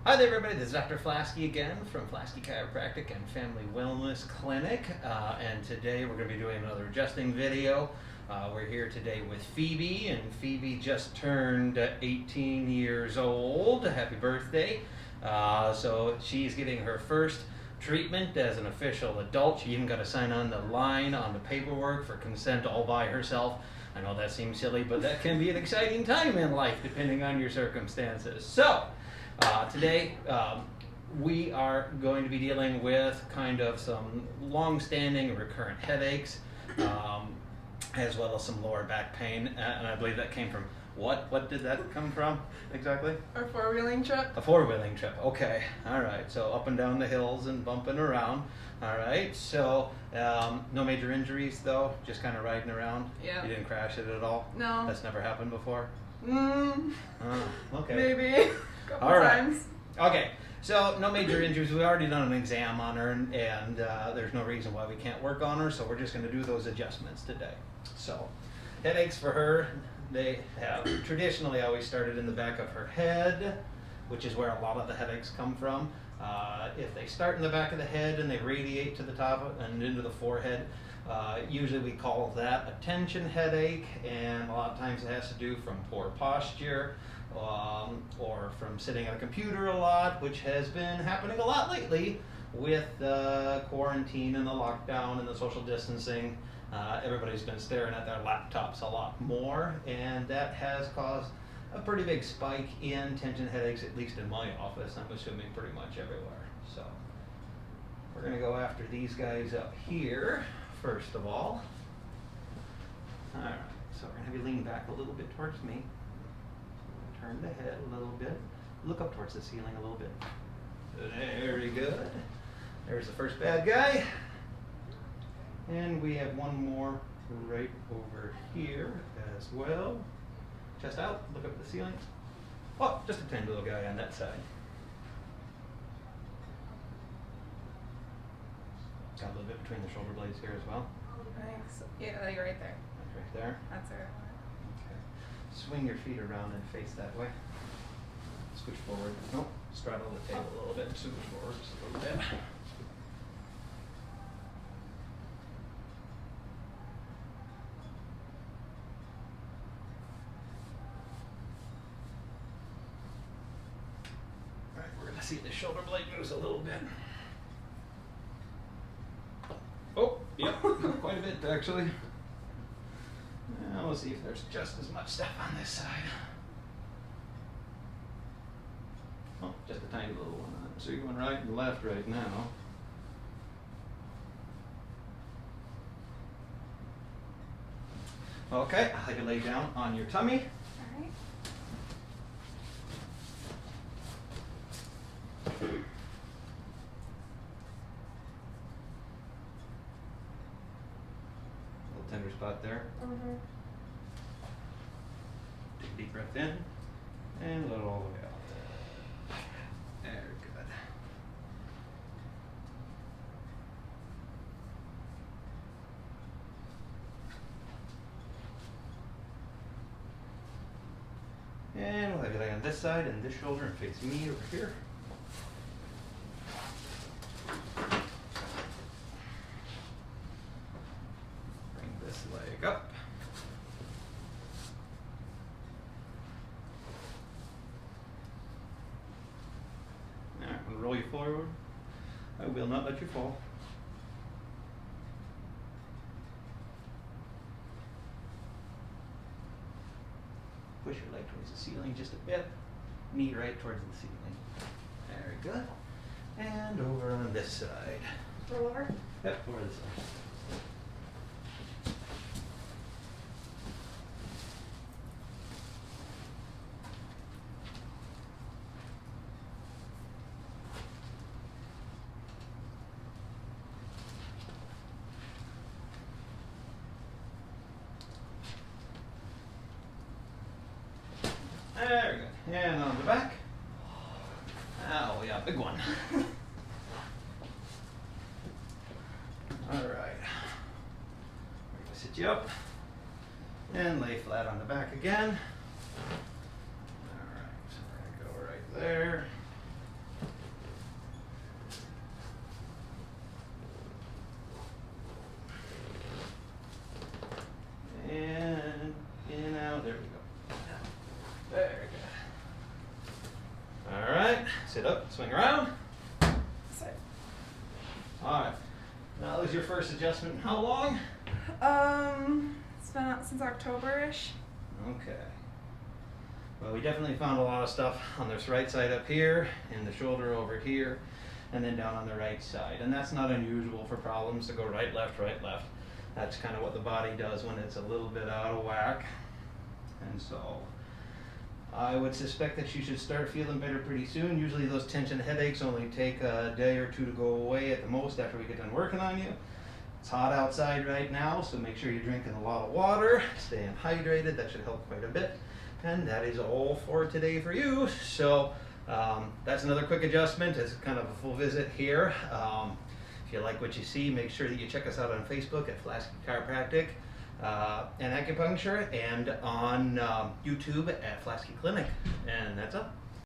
Hi there everybody, this is Dr. Flaskey again from Flaskey Chiropractic and Family Wellness Clinic, and today we're going to be doing another adjusting video. We're here today with Phoebe, and Phoebe just turned 18 years old. Happy birthday. So she's getting her first treatment as an official adult. She even got to sign on the line on the paperwork for consent all by herself. I know that seems silly, but that can be an exciting time in life depending on your circumstances. So today we are going to be dealing with kind of some long-standing and recurrent headaches, as well as some lower back pain, and I believe that came from what? What did that come from exactly? Our four-wheeling trip. A four-wheeling trip. Okay. All right. So up and down the hills and bumping around. All right. So no major injuries though. Just kind of riding around. Yeah. You didn't crash it at all. No. That's never happened before. Okay. Maybe. A couple All right. times. Okay. So no major injuries. We've already done an exam on her, and there's no reason why we can't work on her. So we're just going to do those adjustments today. So headaches for her. They have traditionally always started in the back of her head, which is where a lot of the headaches come from. If they start in the back of the head and they radiate to the top and into the forehead, usually we call that a tension headache, and a lot of times it has to do from poor posture or from sitting at a computer a lot, which has been happening a lot lately with the quarantine and the lockdown and the social distancing. Everybody's been staring at their laptops a lot more, and that has caused a pretty big spike in tension headaches, at least in my office. I'm assuming pretty much everywhere. So we're going to go after these guys up here first of all. All right, so we're going to have you lean back a little bit towards me. Turn the head a little bit. Look up towards the ceiling a little bit. Very good. There's the first bad guy. And we have one more right over here as well. Chest out, look up at the ceiling. Oh, just a tiny little guy on that side. Got a little bit between the shoulder blades here as well. Thanks. Yeah, you're right there. That's right there. That's it. Okay. Swing your feet around and face that way. Scooch forward. Nope. Straddle the table a little bit. Scooch forward just a little bit. See, the shoulder blade moves a little bit. Oh, yep, quite a bit actually. Now let's see if there's just as much stuff on this side. Oh, just a tiny little one. So you're going right and left right now. Okay, I'll have you lay down on your tummy. All right. Little tender spot there. Mm-hmm. Take a deep breath in and let it all the way out. Very good. And we'll have you lay on this side and this shoulder and face me over here. Bring this leg up. Now I'm going to roll you forward. I will not let you fall. Push your leg towards the ceiling just a bit. Knee right towards the ceiling. Very good. And over on this side. Roll over. Yep, over this side. Very good. And on the back. Oh, yeah, big one. All right. We're going to sit you up and lay flat on the back again. All right, so we're going to go right there. Sit up, swing around. So, Alright. Now is your first adjustment in how long? it's been out since October-ish. Okay. Well, we definitely found a lot of stuff on this right side up here, and the shoulder over here, and then down on the right side. And that's not unusual for problems to go right, left, right, left. That's kind of what the body does when it's a little bit out of whack. And so I would suspect that you should start feeling better pretty soon. Usually those tension headaches only take a day or two to go away at the most after we get done working on you. It's hot outside right now, so make sure you're drinking a lot of water, staying hydrated. That should help quite a bit. And that is all for today for you. So that's another quick adjustment. It's kind of a full visit here. If you like what you see, make sure that you check us out on Facebook at Flaskey Chiropractic and Acupuncture, and on YouTube at Flaskey Clinic. And that's all.